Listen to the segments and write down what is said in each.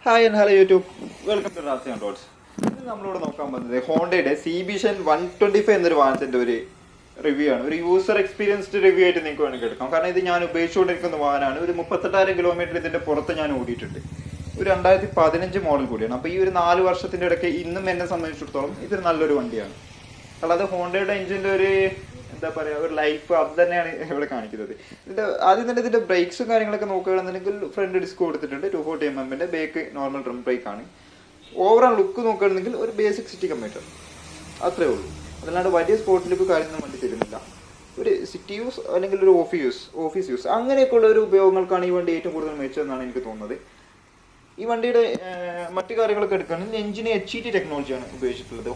Hi and hello YouTube, welcome to Rasi and roads. ഇത് നമ്മളോട് നോക്കാൻ പോകുന്നത് ഹോണ്ടയുടെ CB 125 എന്നൊരു വാഹനത്തിൻ്റെ ഒരു റിവ്യൂ ആണ്. ഒരു യൂസർ എക്സ്പീരിയൻസ്ഡ് റിവ്യൂ ആയിട്ട് നിങ്ങൾക്ക് വേണമെങ്കിൽ എടുക്കാം. കാരണം ഇത് ഞാൻ ഉപയോഗിച്ചുകൊണ്ടിരിക്കുന്ന വാഹനമാണ്. ഒരു 38,000 കിലോമീറ്റർ ഇതിൻ്റെ പുറത്ത് ഞാൻ ഓടിയിട്ടുണ്ട്. ഒരു 2015 മോഡൽ കൂടിയാണ്. അപ്പോൾ ഈ ഒരു 4 വർഷത്തിൻ്റെ ഇടയ്ക്ക് ഇന്നും എന്നെ സംബന്ധിച്ചിടത്തോളം ഇതൊരു നല്ലൊരു വണ്ടിയാണ്. അല്ലാതെ ഹോണ്ടയുടെ എഞ്ചിൻ്റെ ഒരു എന്താ പറയുക, ഒരു ലൈഫ് അത് തന്നെയാണ് ഇവിടെ കാണിക്കുന്നത്. ഇതിൻ്റെ ആദ്യം തന്നെ ഇതിൻ്റെ ബ്രേക്സും കാര്യങ്ങളൊക്കെ നോക്കുകയാണെന്നുണ്ടെങ്കിൽ ഫ്രണ്ട് ഡിസ്ക് കൊടുത്തിട്ടുണ്ട്. 240mm back normal drum brake ആണ്. ഓവറോൾ ലുക്ക് നോക്കുകയാണെന്നുണ്ടെങ്കിൽ ഒരു ബേസിക് സിറ്റി കമ്മ്യൂട്ടർ അത്രേ ഉള്ളൂ. അതല്ലാണ്ട് വലിയ സ്പോർട്ട് ലുക്ക് കാര്യമൊന്നും വണ്ടി തരുന്നില്ല. ഒരു സിറ്റി യൂസ് അല്ലെങ്കിൽ ഒരു ഓഫീസ് യൂസ് അങ്ങനെയൊക്കെയുള്ള ഒരു ഉപയോഗങ്ങൾക്കാണ് ഈ വണ്ടി ഏറ്റവും കൂടുതൽ മികച്ചതെന്നാണ് എനിക്ക് തോന്നുന്നത്. ഈ വണ്ടിയുടെ മറ്റു കാര്യങ്ങളൊക്കെ എടുക്കുകയാണെങ്കിൽ എഞ്ചിന് HET ടെക്നോളജിയാണ് ഉപയോഗിച്ചിട്ടുള്ളത്.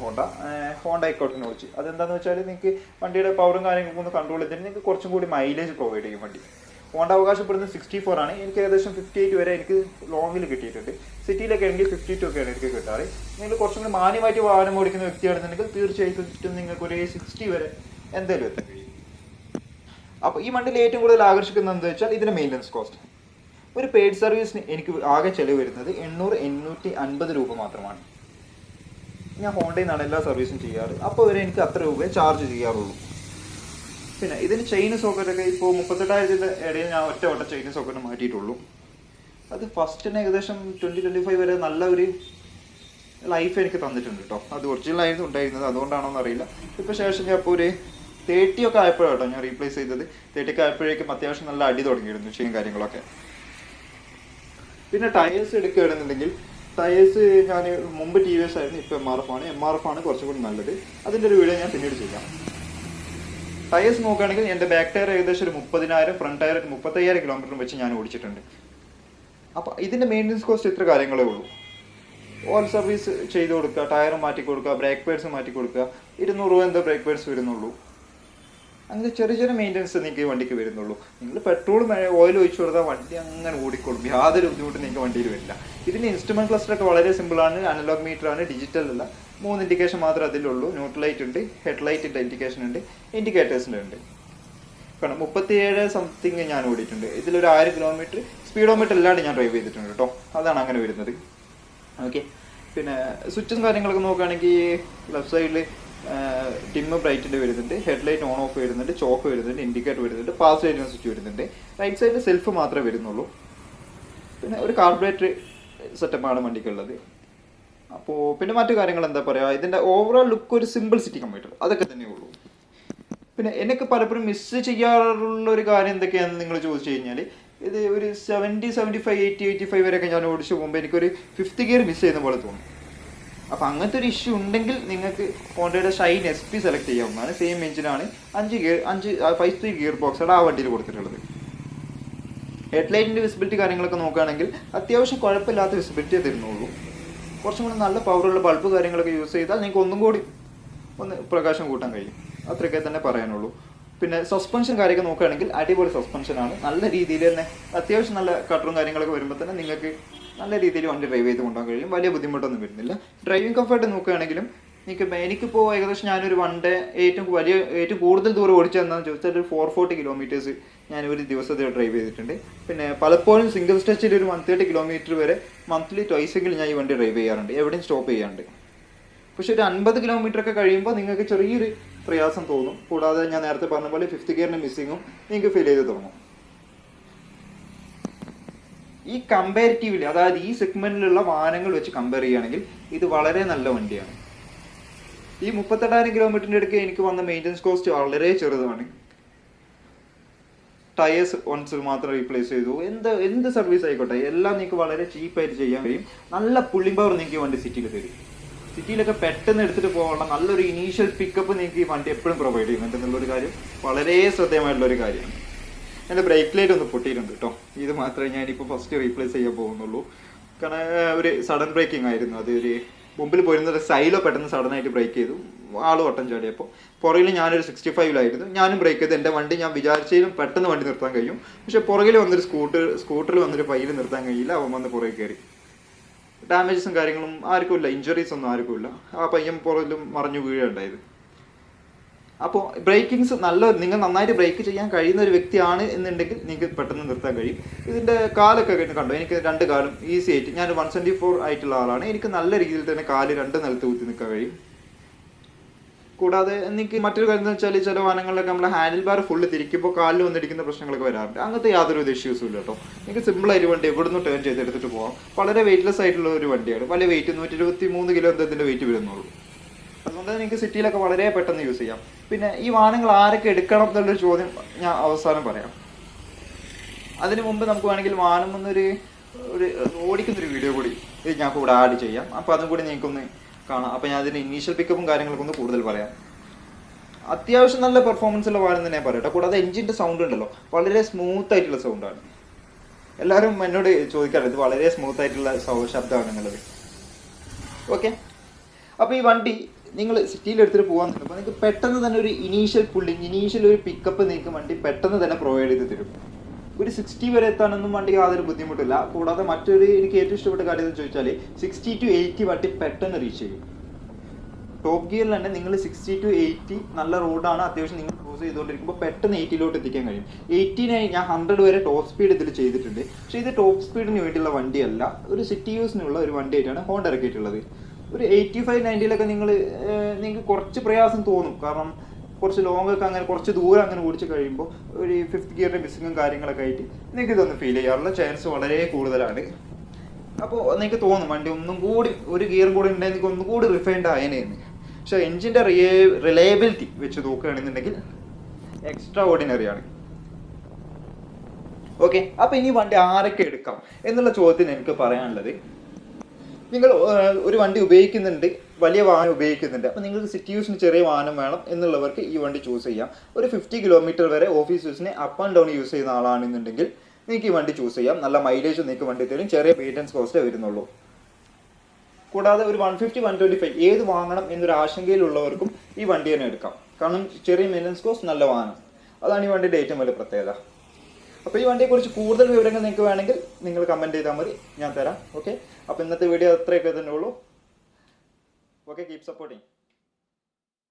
Honda eco technology. അതെന്താണെന്ന് വെച്ചാൽ നിങ്ങൾക്ക് വണ്ടിയുടെ പവറും കാര്യങ്ങളൊക്കെ ഒന്ന് കൺട്രോൾ ചെയ്തിട്ട് നിങ്ങൾക്ക് കുറച്ചും കൂടി മൈലേജ് പ്രൊവൈഡ് ചെയ്യും വണ്ടി. ഹോണ്ട അവകാശപ്പെടുന്നത് 64 ആണ്. എനിക്ക് ഏകദേശം 58 വരെ എനിക്ക് ലോങ്ങിൽ കിട്ടിയിട്ടുണ്ട്. സിറ്റിയിലൊക്കെ ആണെങ്കിൽ 52 ഒക്കെയാണ് എനിക്ക് കിട്ടാറ്. നിങ്ങൾ കുറച്ചും കൂടി മാന്യമായിട്ട് വാഹനം ഓടിക്കുന്ന വ്യക്തിയാണെന്നുണ്ടെങ്കിൽ തീർച്ചയായിട്ടും നിങ്ങൾക്ക് ഒരു 60 വരെ എന്തായാലും എത്താൻ കഴിയും. അപ്പോൾ ഈ വണ്ടിയിൽ ഏറ്റവും കൂടുതൽ ആകർഷിക്കുന്നത് എന്താ വെച്ചാൽ ഇതിൻ്റെ മെയിൻ്റനൻസ് കോസ്റ്റ്. ഒരു പെയ്ഡ് സർവീസിന് എനിക്ക് ആകെ ചിലവ് വരുന്നത് 850 രൂപ മാത്രമാണ്. ഞാൻ ഹോണ്ടയിൽ നിന്നാണ് എല്ലാ സർവീസും ചെയ്യാറ്. അപ്പോൾ വരെ എനിക്ക് അത്ര രൂപയെ ചാർജ് ചെയ്യാറുള്ളൂ. പിന്നെ ഇതിന് ചെയിൻ സോക്കറ്റൊക്കെ ഇപ്പോൾ 38,000 ഇടയിൽ ഞാൻ ഒറ്റ ചെയിൻ സോക്കറ്റ് മാറ്റിയിട്ടുള്ളൂ. അത് ഫസ്റ്റിന് ഏകദേശം 20-25 വരെ നല്ല ഒരു ലൈഫ് എനിക്ക് തന്നിട്ടുണ്ട് കേട്ടോ. അത് ഒറിജിനലായിരുന്നു ഉണ്ടായിരുന്നത്, അതുകൊണ്ടാണോ എന്നറിയില്ല. ഇപ്പോൾ ശേഷം ഞാൻ ഇപ്പോൾ ഒരു 30 ഒക്കെ ആയപ്പോഴാട്ടോ ഞാൻ റീപ്ലേസ് ചെയ്തത്. 30 ഒക്കെ ആയപ്പോഴേക്കും അത്യാവശ്യം നല്ല അടി തുടങ്ങിയിരുന്നു ചെയിൻ കാര്യങ്ങളൊക്കെ. പിന്നെ ടയേഴ്സ് എടുക്കുകയാണെന്നുണ്ടെങ്കിൽ ടയേഴ്സ് ഞാൻ മുമ്പ് TVS ആയിരുന്നു, ഇപ്പോൾ MRF ആണ് കുറച്ചും കൂടി നല്ലത്. അതിൻ്റെ ഒരു വീഡിയോ ഞാൻ പിന്നീട് ചെയ്യാം. ടയേഴ്സ് നോക്കുകയാണെങ്കിൽ എൻ്റെ ബാക്ക് ടയർ ഏകദേശം ഒരു 30,000, ഫ്രണ്ട് ടയർ 35,000 കിലോമീറ്റർ വെച്ച് ഞാൻ ഓടിച്ചിട്ടുണ്ട്. അപ്പോൾ ഇതിൻ്റെ മെയിൻ്റനൻസ് കോസ്റ്റ് ഇത്ര കാര്യങ്ങളേ ഉള്ളൂ. ഓയിൽ സർവീസ് ചെയ്ത് കൊടുക്കുക, ടയർ മാറ്റി കൊടുക്കുക, ബ്രേക്ക് പേഡ്സ് മാറ്റി കൊടുക്കുക, 200 രൂപ എന്താ ബ്രേക്ക് പേഡ്സ് വരുന്നുള്ളൂ. അങ്ങനെ ചെറിയ ചെറിയ മെയിൻ്റനൻസ് നിങ്ങൾക്ക് ഈ വണ്ടിക്ക് വരുന്നുള്ളൂ. നിങ്ങൾ പെട്രോളും ഓയിൽ ഒഴിച്ചു കൊടുത്താൽ വണ്ടി അങ്ങനെ ഓടിക്കോളും. യാതൊരു ബുദ്ധിമുട്ടും നിങ്ങൾക്ക് വണ്ടിയിൽ വരില്ല. ഇതിൻ്റെ ഇൻസ്ട്രുമെൻറ്റ് ക്ലസ്റ്ററൊക്കെ വളരെ സിമ്പിളാണ്. അനലോഗ് മീറ്റർ ആണ്, ഡിജിറ്റൽ അല്ല. 3 ഇൻഡിക്കേഷൻ മാത്രമേ അതിലുള്ളൂ. ന്യൂട്രൽ ലൈറ്റ് ഉണ്ട്, ഹെഡ് ലൈറ്റിൻ്റെ ഇൻഡിക്കേഷൻ ഉണ്ട്, ഇൻഡിക്കേറ്റേഴ്സിൻ്റെ ഉണ്ട്. കാരണം 37 സംതിങ് ഞാൻ ഓടിയിട്ടുണ്ട്. ഇതിലൊരു 1000 കിലോമീറ്റർ സ്പീഡോമീറ്റർ ഇല്ലാണ്ട് ഞാൻ ഡ്രൈവ് ചെയ്തിട്ടുണ്ട് കേട്ടോ. അതാണ് അങ്ങനെ വരുന്നത്. ഓക്കെ, പിന്നെ സ്വിച്ചും കാര്യങ്ങളൊക്കെ നോക്കുകയാണെങ്കിൽ ലെഫ്റ്റ് സൈഡിൽ ഡിമ്മ് ബ്രൈറ്റിൻ്റെ വരുന്നുണ്ട്, ഹെഡ് ലൈറ്റ് ഓൺ ഓഫ് വരുന്നുണ്ട്, ചോക്ക് വരുന്നുണ്ട്, ഇൻഡിക്കേറ്റർ വരുന്നുണ്ട്, പാസ് ലൈറ്റിന് സ്വിച്ച് വരുന്നുണ്ട്. റൈറ്റ് സൈഡിൽ സെൽഫ് മാത്രമേ വരുന്നുള്ളൂ. പിന്നെ ഒരു കാർബറേറ്റർ സെറ്റപ്പാണ് വണ്ടിക്കുള്ളത്. അപ്പോൾ പിന്നെ മറ്റു കാര്യങ്ങൾ എന്താ പറയുക, ഇതിൻ്റെ ഓവറോൾ ലുക്ക് ഒരു സിമ്പിൾ സിറ്റി കമ്പ്യൂട്ടർ അതൊക്കെ തന്നെ ഉള്ളൂ. പിന്നെ എനിക്ക് പലപ്പോഴും മിസ് ചെയ്യാറുള്ള ഒരു കാര്യം എന്തൊക്കെയാണെന്ന് നിങ്ങൾ ചോദിച്ചു കഴിഞ്ഞാൽ, ഇത് ഒരു 70, 75, 80, 85 വരെയൊക്കെ ഞാൻ ഓടിച്ചു പോകുമ്പോൾ എനിക്കൊരു 5th ഗിയർ മിസ് ചെയ്യുന്ന പോലെ തോന്നും. അപ്പോൾ അങ്ങനത്തെ ഒരു ഇഷ്യൂ ഉണ്ടെങ്കിൽ നിങ്ങൾക്ക് ഹോണ്ടയുടെ ഷൈൻ SP സെലക്ട് ചെയ്യാവുന്നതാണ്. സെയിം എഞ്ചിനാണ്, 5 സ്പീഡ് ഗിയർ ബോക്സാണ് ആ വണ്ടിയിൽ കൊടുത്തിട്ടുള്ളത്. ഹെഡ് ലൈറ്റിൻ്റെ വിസിബിലിറ്റി കാര്യങ്ങളൊക്കെ നോക്കുകയാണെങ്കിൽ അത്യാവശ്യം കുഴപ്പമില്ലാത്ത വിസിബിലിറ്റിയെ തരുന്നുള്ളൂ. കുറച്ചും കൂടി നല്ല പവറുള്ള ബൾബ് കാര്യങ്ങളൊക്കെ യൂസ് ചെയ്താൽ നിങ്ങൾക്ക് ഒന്നും കൂടി ഒന്ന് പ്രകാശം കൂട്ടാൻ കഴിയും. അത്രയൊക്കെ തന്നെ പറയാനുള്ളൂ. പിന്നെ സസ്പെൻഷൻ കാര്യമൊക്കെ നോക്കുകയാണെങ്കിൽ അടിപൊളി സസ്പെൻഷനാണ്. നല്ല രീതിയിൽ തന്നെ അത്യാവശ്യം നല്ല കട്ടറും കാര്യങ്ങളൊക്കെ വരുമ്പോൾ തന്നെ നിങ്ങൾക്ക് നല്ല രീതിയിൽ വണ്ടി ഡ്രൈവ് ചെയ്ത് കൊണ്ടുപോകാൻ കഴിയും. വലിയ ബുദ്ധിമുട്ടൊന്നും വരുന്നില്ല. ഡ്രൈവിംഗ് കംഫർട്ട് നോക്കുകയാണെങ്കിലും എനിക്കിപ്പോൾ ഏകദേശം ഞാനൊരു ഏറ്റവും കൂടുതൽ ദൂരം ഓടിച്ചതെന്നാന്ന് ചോദിച്ചാൽ ഒരു 440 കിലോമീറ്റേഴ്സ് ഞാൻ ഒരു ദിവസത്തിൽ ഡ്രൈവ് ചെയ്തിട്ടുണ്ട്. പിന്നെ പലപ്പോഴും സിംഗിൾ സ്ട്രെച്ചിൽ ഒരു 130 കിലോമീറ്റർ വരെ മന്ത്ലി ട്വൈസെങ്കിലും ഞാൻ ഈ വണ്ടി ഡ്രൈവ് ചെയ്യാറുണ്ട്, എവിടെയും സ്റ്റോപ്പ് ചെയ്യാറുണ്ട്. പക്ഷെ ഒരു 50 കിലോമീറ്റർ ഒക്കെ കഴിയുമ്പോൾ നിങ്ങൾക്ക് ചെറിയൊരു പ്രയാസം തോന്നും. കൂടാതെ ഞാൻ നേരത്തെ പറഞ്ഞ പോലെ 5th ഗിയറിൻ്റെ മിസ്സിങ്ങും നിങ്ങൾക്ക് ഫീൽ ചെയ്ത് തുടങ്ങും. ഈ കമ്പാരിറ്റീവ്ലി, അതായത് ഈ സെഗ്മെന്റിലുള്ള വാഹനങ്ങൾ വെച്ച് കമ്പയർ ചെയ്യുകയാണെങ്കിൽ ഇത് വളരെ നല്ല വണ്ടിയാണ്. ഈ 38,000 കിലോമീറ്ററിൻ്റെ ഇടയ്ക്ക് എനിക്ക് വന്ന മെയിൻ്റനൻസ് കോസ്റ്റ് വളരെ ചെറുതാണ്. ടയേഴ്സ് വൺസ് മാത്രം റീപ്ലേസ് ചെയ്തു. എന്ത് സർവീസ് ആയിക്കോട്ടെ എല്ലാം നിങ്ങൾക്ക് വളരെ ചീപ്പായിട്ട് ചെയ്യാൻ കഴിയും. നല്ല പുള്ളിംഗ് പവർ നിങ്ങൾക്ക് ഈ വണ്ടി സിറ്റിയിൽ തരും. സിറ്റിയിലൊക്കെ പെട്ടെന്ന് എടുത്തിട്ട് പോകാനുള്ള നല്ലൊരു ഇനീഷ്യൽ പിക്കപ്പ് നിങ്ങൾക്ക് ഈ വണ്ടി എപ്പോഴും പ്രൊവൈഡ് ചെയ്യുന്നുണ്ട് എന്നുള്ളൊരു കാര്യം വളരെ ശ്രദ്ധേയമായിട്ടുള്ളൊരു കാര്യമാണ്. എൻ്റെ ബ്രേക്ക് ലൈറ്റ് ഒന്ന് പൊട്ടിയിട്ടുണ്ട് കേട്ടോ. ഇത് മാത്രമേ ഞാനിപ്പോൾ ഫസ്റ്റ് റീപ്ലേസ് ചെയ്യാൻ പോകുന്നുള്ളൂ. കാരണം ഒരു സഡൻ ബ്രേക്കിംഗ് ആയിരുന്നു. അത് ഒരു മുമ്പിൽ പോയിരുന്നത് സൈലോ പെട്ടെന്ന് സഡനായിട്ട് ബ്രേക്ക് ചെയ്തു, ആൾ വട്ടം ചാടിയപ്പോൾ. പുറകിൽ ഞാനൊരു 65-ലായിരുന്നു, ഞാനും ബ്രേക്ക് ചെയ്ത് എൻ്റെ വണ്ടി ഞാൻ വിചാരിച്ചതിലും പെട്ടെന്ന് വണ്ടി നിർത്താൻ കഴിയും. പക്ഷേ പുറകിൽ വന്നൊരു സ്കൂട്ടറിൽ വന്നൊരു പയ്യിൽ നിർത്താൻ കഴിയില്ല. അവൻ വന്ന് പുറകെ കയറി. ഡാമേജസും കാര്യങ്ങളും ആർക്കും ഇല്ല, ഇഞ്ചുറീസ് ഒന്നും ആർക്കും ഇല്ല. ആ പയ്യൻ പുറകിലും മറിഞ്ഞു വീഴുകയുണ്ടായത്. അപ്പോൾ ബ്രേക്കിങ്സ് നിങ്ങൾ നന്നായിട്ട് ബ്രേക്ക് ചെയ്യാൻ കഴിയുന്ന ഒരു വ്യക്തിയാണ് എന്നുണ്ടെങ്കിൽ നിങ്ങൾക്ക് പെട്ടെന്ന് നിർത്താൻ കഴിയും. ഇതിൻ്റെ കാലൊക്കെ കണ്ടോ, എനിക്ക് 2 കാലും ഈസി ആയിട്ട്, ഞാൻ 174 ആയിട്ടുള്ള ആളാണ്, എനിക്ക് നല്ല രീതിയിൽ തന്നെ കാല് 2 നിലത്ത് കുത്തി നിൽക്കാൻ കഴിയും. കൂടാതെ എനിക്ക് മറ്റൊരു കാര്യം എന്ന് വെച്ചാൽ ചില വാഹനങ്ങളിലൊക്കെ നമ്മൾ ഹാൻഡിൽ ബാർ ഫുള്ള് തിരിക്കുമ്പോൾ കാലിൽ വന്നിരിക്കുന്ന പ്രശ്നങ്ങളൊക്കെ വരാറുണ്ട്. അങ്ങനത്തെ യാതൊരു ഇഷ്യൂസും ഇല്ല കേട്ടോ. നിങ്ങൾക്ക് സിമ്പിളായിട്ട് വണ്ടി എവിടുന്ന് ടേൺ ചെയ്തെടുത്തിട്ട് പോകാം. വളരെ വെയിറ്റ്ലെസ് ആയിട്ടുള്ള ഒരു വണ്ടിയാണ്. വലിയ വെയിറ്റ് 123 കിലോ ഇതിൻ്റെ വെയിറ്റ് വരുന്നുള്ളൂ. അതുകൊണ്ട് തന്നെ നിങ്ങൾക്ക് സിറ്റിയിലൊക്കെ വളരെ പെട്ടെന്ന് യൂസ് ചെയ്യാം. പിന്നെ ഈ വാഹനങ്ങൾ ആരൊക്കെ എടുക്കണം എന്നുള്ളൊരു ചോദ്യം ഞാൻ അവസാനം പറയാം. അതിന് മുമ്പ് നമുക്ക് വേണമെങ്കിൽ വാഹനം എന്നൊരു ഓടിക്കുന്നൊരു വീഡിയോ കൂടി ഞാൻ കൂടെ ആഡ് ചെയ്യാം. അപ്പോൾ അതും കൂടി നിങ്ങൾക്കൊന്ന് കാണാം. അപ്പോൾ ഞാൻ അതിൻ്റെ ഇനീഷ്യൽ പിക്കപ്പും കാര്യങ്ങളൊക്കെ ഒന്ന് കൂടുതൽ പറയാം. അത്യാവശ്യം നല്ല പെർഫോമൻസ് ഉള്ള വാഹനം തന്നെ പറയട്ടെ. കൂടാതെ എഞ്ചിൻ്റെ സൗണ്ട് ഉണ്ടല്ലോ, വളരെ സ്മൂത്ത് ആയിട്ടുള്ള സൗണ്ടാണ്. എല്ലാവരും എന്നോട് ചോദിക്കാറുണ്ട് ഇത് വളരെ സ്മൂത്ത് ആയിട്ടുള്ള ശബ്ദമാണ് എന്നുള്ളത്. ഓക്കെ, അപ്പോൾ ഈ വണ്ടി നിങ്ങൾ സിറ്റിയിൽ എടുത്തിട്ട് പോകാൻ നിൽക്കുമ്പോൾ നിങ്ങൾക്ക് പെട്ടെന്ന് തന്നെ ഒരു ഇനീഷ്യൽ ഒരു പിക്കപ്പ് നിങ്ങൾക്ക് വണ്ടി പെട്ടെന്ന് തന്നെ പ്രൊവൈഡ് ചെയ്ത് തരും. ഒരു 60 വരെ എത്താനൊന്നും വണ്ടിക്ക് യാതൊരു ബുദ്ധിമുട്ടില്ല. കൂടാതെ മറ്റൊരു എനിക്ക് ഏറ്റവും ഇഷ്ടപ്പെട്ട കാര്യം എന്ന് ചോദിച്ചാൽ 60 to 80 വണ്ടി പെട്ടെന്ന് റീച്ച് ചെയ്യും. ടോപ്പ് ഗിയറിൽ തന്നെ നിങ്ങൾ 60 to 80 നല്ല റോഡാണ്, അത്യാവശ്യം നിങ്ങൾ ക്രോസ് ചെയ്തുകൊണ്ടിരിക്കുമ്പോൾ പെട്ടെന്ന് 80 എത്തിക്കാൻ കഴിയും. 80 ഞാൻ 100 വരെ ടോപ്പ് സ്പീഡ് ഇതിൽ ചെയ്തിട്ടുണ്ട്. പക്ഷേ ഇത് ടോപ്പ് സ്പീഡിന് വേണ്ടിയുള്ള വണ്ടിയല്ല, ഒരു സിറ്റി യൂസിനുള്ള ഒരു വണ്ടിയായിട്ടാണ് ഹോണ്ട ഇറക്കിയിട്ടുള്ളത്. ഒരു 85-90 നിങ്ങൾക്ക് കുറച്ച് പ്രയാസം തോന്നും. കാരണം കുറച്ച് ലോങ് ഒക്കെ അങ്ങനെ കുറച്ച് ദൂരം അങ്ങനെ ഓടിച്ച് കഴിയുമ്പോൾ ഒരു 5th ഗിയറിൻ്റെ മിസ്സിങ്ങും കാര്യങ്ങളൊക്കെ ആയിട്ട് നിങ്ങൾക്ക് ഇതൊന്ന് ഫീൽ ചെയ്യാറുള്ള ചാൻസ് വളരെ കൂടുതലാണ്. അപ്പോൾ നിങ്ങൾക്ക് തോന്നും വണ്ടി ഒന്നും കൂടി ഒരു ഗിയറും കൂടി ഉണ്ടെങ്കിൽ ഒന്നും കൂടി റിഫൈൻഡ് ആയതിനെന്ന്. പക്ഷേ എഞ്ചിൻ്റെ റിലയബിലിറ്റി വെച്ച് നോക്കുകയാണെന്നുണ്ടെങ്കിൽ എക്സ്ട്രാ ഓർഡിനറിയാണ്. ഓക്കെ, അപ്പോൾ ഇനി വണ്ടി ആരൊക്കെ എടുക്കാം എന്നുള്ള ചോദ്യത്തിന് എനിക്ക് പറയാനുള്ളത്, നിങ്ങൾ ഒരു വണ്ടി ഉപയോഗിക്കുന്നുണ്ട്, വലിയ വാഹനം ഉപയോഗിക്കുന്നുണ്ട്, അപ്പോൾ നിങ്ങൾക്ക് സിറ്റി യൂസിന് ചെറിയ വാഹനം വേണം എന്നുള്ളവർക്ക് ഈ വണ്ടി ചൂസ് ചെയ്യാം. ഒരു 50 കിലോമീറ്റർ വരെ ഓഫീസ് യൂസിന് അപ്പ് ആൻഡ് ഡൗൺ യൂസ് ചെയ്യുന്ന ആളാണെന്നുണ്ടെങ്കിൽ നിങ്ങൾക്ക് ഈ വണ്ടി ചൂസ് ചെയ്യാം. നല്ല മൈലേജ് നിങ്ങൾക്ക് വണ്ടി തരും, ചെറിയ മെയിൻ്റനൻസ് കോസ്റ്റേ വരുന്നുള്ളൂ. കൂടാതെ ഒരു 150-125 ഏത് വാങ്ങണം എന്നൊരു ആശങ്കയിലുള്ളവർക്കും ഈ വണ്ടി തന്നെ എടുക്കാം. കാരണം ചെറിയ മെയിൻ്റനൻസ് കോസ്റ്റ്, നല്ല വാഹനം, അതാണ് ഈ വണ്ടിയുടെ ഏറ്റവും വലിയ പ്രത്യേകത. അപ്പോൾ ഈ വണ്ടിയെക്കുറിച്ച് കൂടുതൽ വിവരങ്ങൾ നിങ്ങൾക്ക് വേണമെങ്കിൽ നിങ്ങൾ കമൻറ്റ് ചെയ്താൽ മതി, ഞാൻ തരാം. ഓക്കെ, അപ്പോൾ ഇന്നത്തെ വീഡിയോ അത്രയൊക്കെ തന്നെ ഉള്ളൂ. Okay, keep supporting.